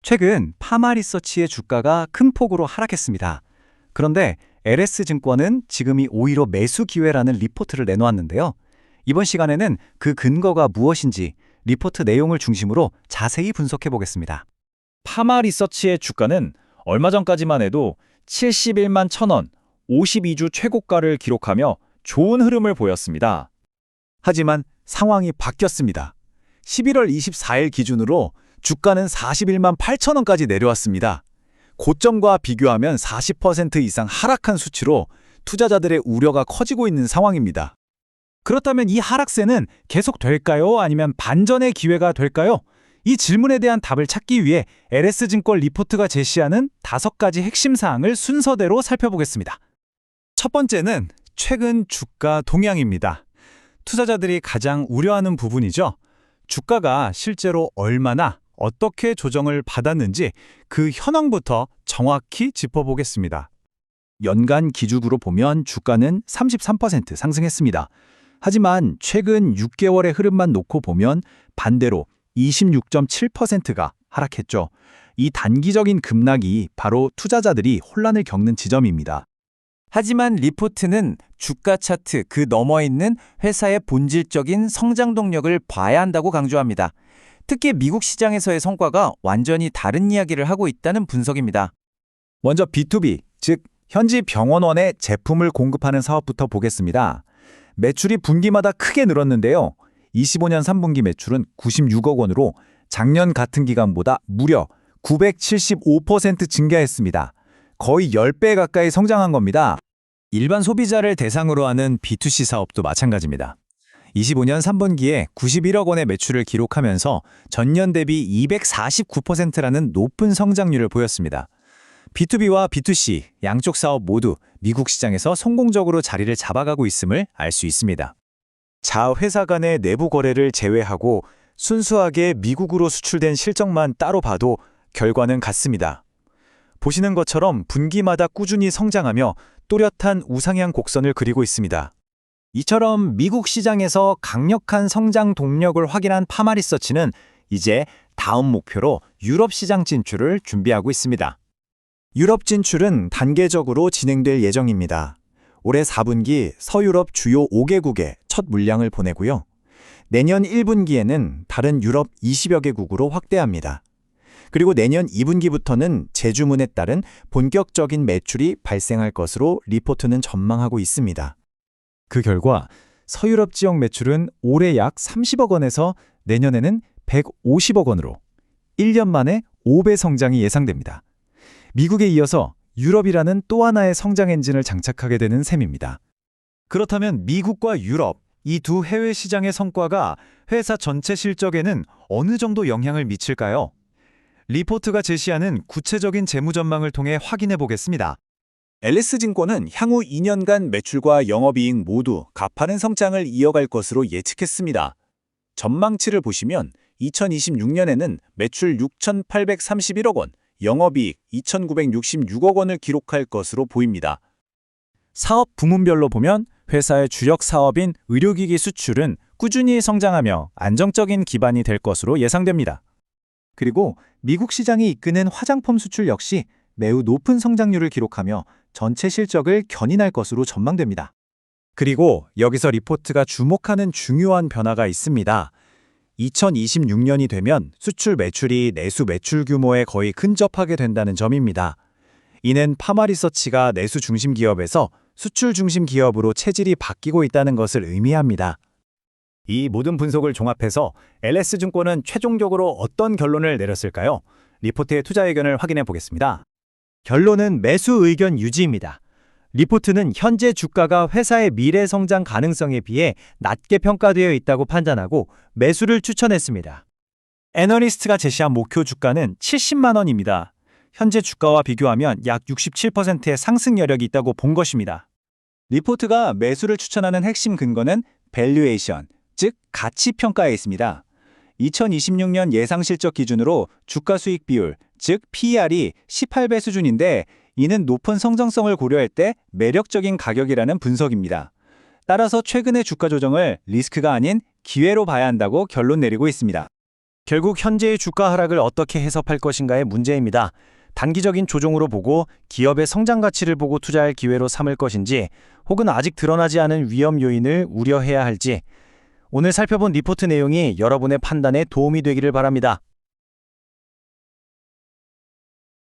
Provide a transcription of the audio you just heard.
최근 파마리서치의 주가가 큰 폭으로 하락했습니다. 그런데 LS증권은 지금이 오히려 매수 기회라는 리포트를 내놓았는데요. 이번 시간에는 그 근거가 무엇인지 리포트 내용을 중심으로 자세히 분석해 보겠습니다. 파마 리서치의 주가는 얼마 전까지만 해도 71만 1,000원, 52주 최고가를 기록하며 좋은 흐름을 보였습니다. 하지만 상황이 바뀌었습니다. 11월 24일 기준으로 주가는 41만 8천 원까지 내려왔습니다. 고점과 비교하면 40% 이상 하락한 수치로 투자자들의 우려가 커지고 있는 상황입니다. 그렇다면 이 하락세는 계속될까요? 아니면 반전의 기회가 될까요? 이 질문에 대한 답을 찾기 위해 LS증권 리포트가 제시하는 5가지 핵심 사항을 순서대로 살펴보겠습니다. 첫 번째는 최근 주가 동향입니다. 투자자들이 가장 우려하는 부분이죠. 주가가 실제로 얼마나 어떻게 조정을 받았는지 그 현황부터 정확히 짚어보겠습니다. 연간 기준으로 보면 주가는 33% 상승했습니다. 하지만 최근 6개월의 흐름만 놓고 보면 반대로 26.7%가 하락했죠. 이 단기적인 급락이 바로 투자자들이 혼란을 겪는 지점입니다. 하지만 리포트는 주가 차트 그 너머에 있는 회사의 본질적인 성장 동력을 봐야 한다고 강조합니다. 특히 미국 시장에서의 성과가 완전히 다른 이야기를 하고 있다는 분석입니다. 먼저 B2B, 즉 현지 병원원에 제품을 공급하는 사업부터 보겠습니다. 매출이 분기마다 크게 늘었는데요. 25년 3분기 매출은 96억 원으로 작년 같은 기간보다 무려 975% 증가했습니다. 거의 10배 가까이 성장한 겁니다. 일반 소비자를 대상으로 하는 B2C 사업도 마찬가지입니다. 25년 3분기에 91억 원의 매출을 기록하면서 전년 대비 249%라는 높은 성장률을 보였습니다. B2B와 B2C 양쪽 사업 모두 미국 시장에서 성공적으로 자리를 잡아가고 있음을 알 수 있습니다. 자회사 간의 내부 거래를 제외하고 순수하게 미국으로 수출된 실적만 따로 봐도 결과는 같습니다. 보시는 것처럼 분기마다 꾸준히 성장하며 또렷한 우상향 곡선을 그리고 있습니다. 이처럼 미국 시장에서 강력한 성장 동력을 확인한 파마리서치는 이제 다음 목표로 유럽 시장 진출을 준비하고 있습니다. 유럽 진출은 단계적으로 진행될 예정입니다. 올해 4분기 서유럽 주요 5개국에 첫 물량을 보내고요. 내년 1분기에는 다른 유럽 20여 개국으로 확대합니다. 그리고 내년 2분기부터는 재주문에 따른 본격적인 매출이 발생할 것으로 리포트는 전망하고 있습니다. 그 결과 서유럽 지역 매출은 올해 약 30억 원에서 내년에는 150억 원으로 1년 만에 5배 성장이 예상됩니다. 미국에 이어서 유럽이라는 또 하나의 성장 엔진을 장착하게 되는 셈입니다. 그렇다면 미국과 유럽, 이 두 해외 시장의 성과가 회사 전체 실적에는 어느 정도 영향을 미칠까요? 리포트가 제시하는 구체적인 재무 전망을 통해 확인해 보겠습니다. LS증권은 향후 2년간 매출과 영업이익 모두 가파른 성장을 이어갈 것으로 예측했습니다. 전망치를 보시면 2026년에는 매출 6,831억 원, 영업이익 2,966억 원을 기록할 것으로 보입니다. 사업 부문별로 보면 회사의 주력 사업인 의료기기 수출은 꾸준히 성장하며 안정적인 기반이 될 것으로 예상됩니다. 그리고 미국 시장이 이끄는 화장품 수출 역시 매우 높은 성장률을 기록하며 전체 실적을 견인할 것으로 전망됩니다. 그리고 여기서 리포트가 주목하는 중요한 변화가 있습니다. 2026년이 되면 수출 매출이 내수 매출 규모에 거의 근접하게 된다는 점입니다. 이는 파마리서치가 내수 중심 기업에서 수출 중심 기업으로 체질이 바뀌고 있다는 것을 의미합니다. 이 모든 분석을 종합해서 LS증권은 최종적으로 어떤 결론을 내렸을까요? 리포트의 투자 의견을 확인해 보겠습니다. 결론은 매수 의견 유지입니다. 리포트는 현재 주가가 회사의 미래 성장 가능성에 비해 낮게 평가되어 있다고 판단하고 매수를 추천했습니다. 애널리스트가 제시한 목표 주가는 70만 원입니다. 현재 주가와 비교하면 약 67%의 상승 여력이 있다고 본 것입니다. 리포트가 매수를 추천하는 핵심 근거는 밸류에이션, 즉 가치 평가에 있습니다. 2026년 예상 실적 기준으로 주가 수익 비율, 즉 PER이 18배 수준인데 이는 높은 성장성을 고려할 때 매력적인 가격이라는 분석입니다. 따라서 최근의 주가 조정을 리스크가 아닌 기회로 봐야 한다고 결론 내리고 있습니다. 결국 현재의 주가 하락을 어떻게 해석할 것인가의 문제입니다. 단기적인 조정으로 보고 기업의 성장 가치를 보고 투자할 기회로 삼을 것인지, 혹은 아직 드러나지 않은 위험 요인을 우려해야 할지, 오늘 살펴본 리포트 내용이 여러분의 판단에 도움이 되기를 바랍니다.